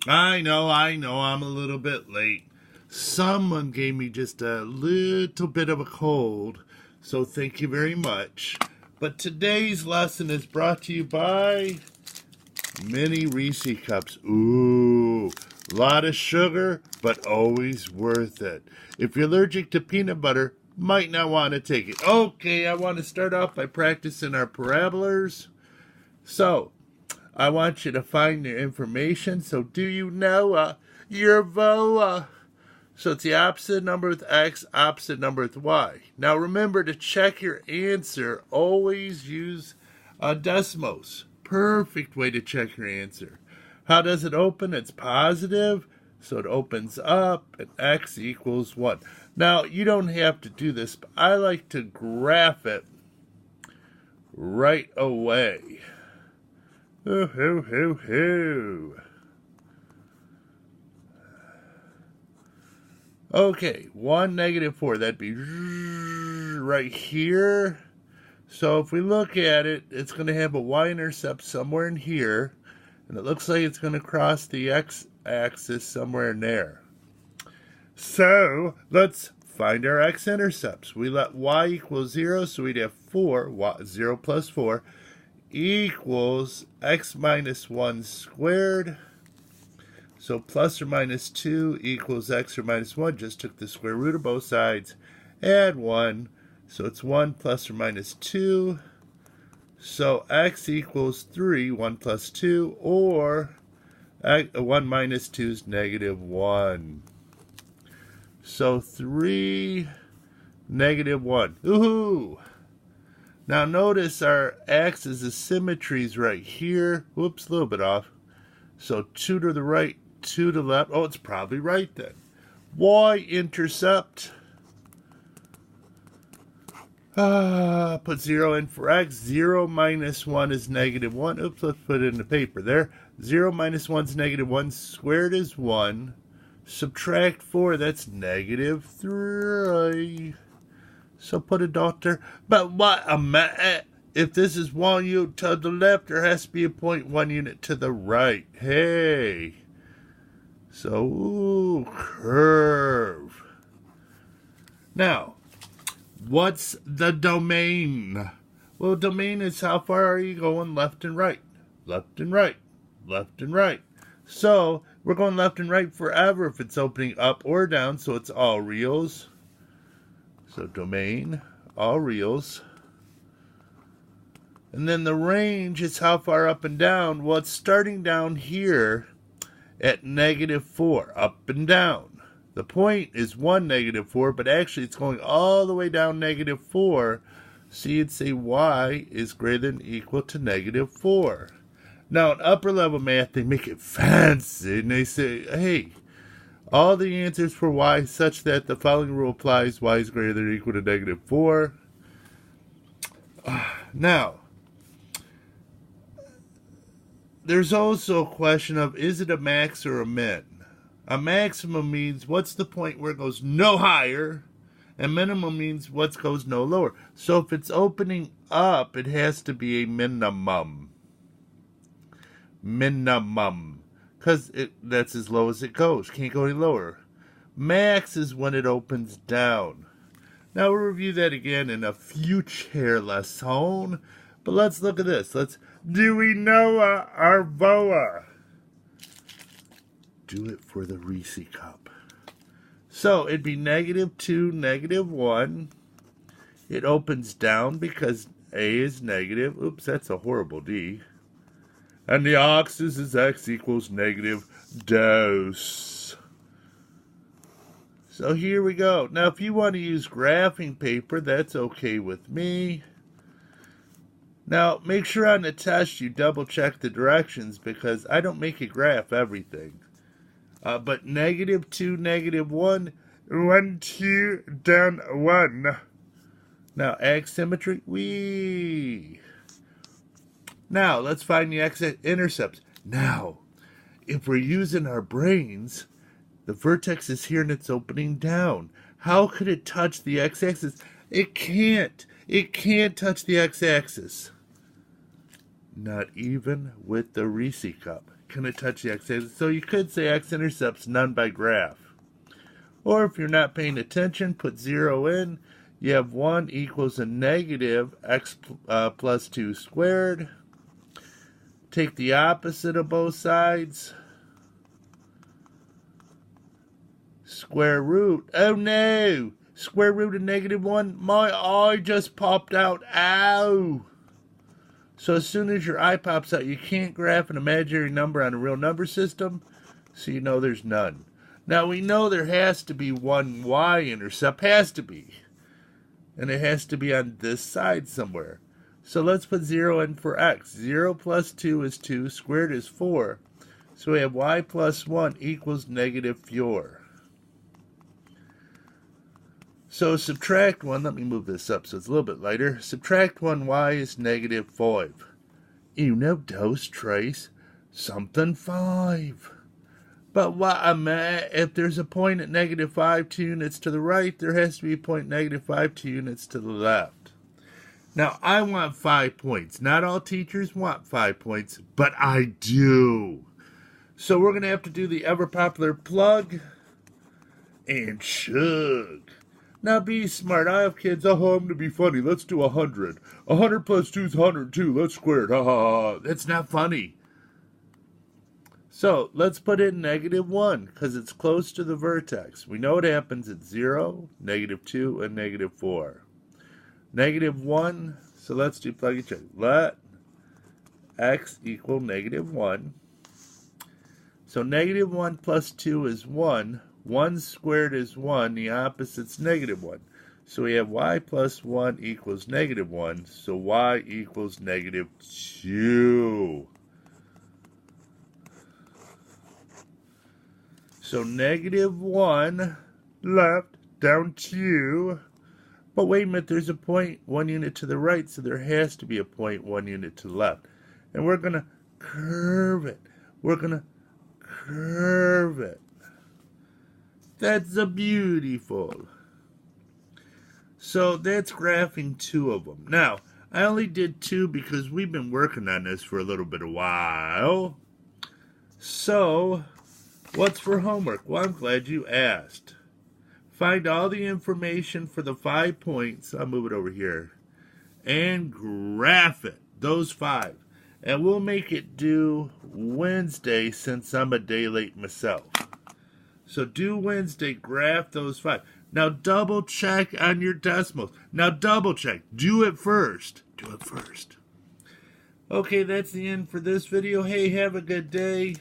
I know, I'm a little bit late. Someone gave me just a little bit of a cold, so thank you very much. But today's lesson is brought to you by mini Reese cups. Ooh, a lot of sugar, but always worth it. If you're allergic to peanut butter, might not want to take it. Okay, I want to start off by practicing our parabolas. So, I want you to find your information. So, do you know your VOA? So, it's the opposite number with X, opposite number with Y. Now, remember to check your answer. Always use decimals. Perfect way to check your answer. How does it open? It's positive. So, it opens up, and X equals 1. Now, you don't have to do this, but I like to graph it right away. Okay, 1, -4. That'd be right here. So if we look at it, it's going to have a y-intercept somewhere in here. And it looks like it's going to cross the x-axis somewhere in there. So let's find our x-intercepts. We let y equal 0, so we'd have 4. 0 plus 4 equals x minus 1 squared. So plus or minus 2 equals x or minus 1. Just took the square root of both sides. Add 1. So it's 1 plus or minus 2. So x equals 3. 1 plus 2. Or 1 minus 2 is -1. So 3, -1. Ooh! Now notice our axis of symmetry is right here. Whoops, a little bit off. So 2 to the right, 2 to the left. Oh, it's probably right then. Y-intercept. Put 0 in for x. 0 minus 1 is -1. Oops, let's put it in the paper there. 0 minus 1 is -1. Squared is 1. Subtract 4, that's -3. So put a dot there. But what if this is 1 unit to the left, there has to be a 0.1 unit to the right. Hey. So, ooh, curve. Now, what's the domain? Well, domain is how far are you going left and right? Left and right. Left and right. So, we're going left and right forever if it's opening up or down, so it's all reals. So domain, all reals. And then the range is how far up and down. Well, it's starting down here at -4, up and down. The point is 1, -4, but actually it's going all the way down -4. So you'd say y is greater than or equal to -4. Now, in upper level math, they make it fancy, and they say, hey, all the answers for y such that the following rule applies: y is greater than or equal to -4. Now, there's also a question of, is it a max or a min? A maximum means what's the point where it goes no higher, and minimum means what goes no lower. So if it's opening up, it has to be a minimum. Minimum. Because that's as low as it goes. Can't go any lower. Max is when it opens down. Now we'll review that again in a future lesson. But let's look at this. Do we know our VOA? Do it for the Reese cup. So it'd be -2, -1. It opens down because A is negative. Oops, that's a horrible D. And the axis is x equals -2. So here we go. Now, if you want to use graphing paper, that's okay with me. Now, make sure on the test you double check the directions because I don't make it graph everything. But -2, -1, 1, 2, down 1. Now, X symmetry, wee. Now, let's find the X-intercepts. Now, if we're using our brains, the vertex is here and it's opening down. How could it touch the x-axis? It can't. It can't touch the x-axis. Not even with the Reese cup. going to touch the x-axis. So you could say x-intercepts none by graph. Or if you're not paying attention, put 0 in. You have 1 equals a negative x plus 2 squared. Take the opposite of both sides. Square root. Oh no! Square root of -1. My eye just popped out. Ow! So as soon as your eye pops out, you can't graph an imaginary number on a real number system, so you know there's none. Now we know there has to be one y-intercept, has to be. And it has to be on this side somewhere. So let's put 0 in for x. 0 plus 2 is 2, squared is 4. So we have y plus 1 equals -4. So subtract 1, let me move this up so it's a little bit lighter. Subtract 1y is -5. Uno, dos, tres, something 5. But if there's a point at -5 2 units to the right, there has to be a point -5 2 units to the left. Now, I want 5 points. Not all teachers want 5 points, but I do. So we're going to have to do the ever-popular plug and chug. Now be smart. I have kids. Oh, I'm going to be funny. Let's do 100. 100 plus 2 is 102. Let's square it. Ha ha ha. That's not funny. So let's put in -1 because it's close to the vertex. We know what happens at 0, -2, and -4. -1, so let's do plug and check. Let x equal -1. So -1 plus 2 is 1. 1 squared is 1. The opposite's -1. So we have y plus 1 equals -1. So y equals -2. So -1 left, down 2. But wait a minute, there's a point 1 unit to the right, so there has to be a point 1 unit to the left. And we're going to curve it. We're going to curve it. That's a beautiful. So that's graphing 2 of them. Now, I only did 2 because we've been working on this for a little bit of while. So what's for homework? Well, I'm glad you asked. Find all the information for the 5 points. I'll move it over here. And graph it, those 5. And we'll make it due Wednesday since I'm a day late myself. So due Wednesday, graph those 5. Now double check on your decimals. Now double check. Do it first. Do it first. Okay, that's the end for this video. Hey, have a good day.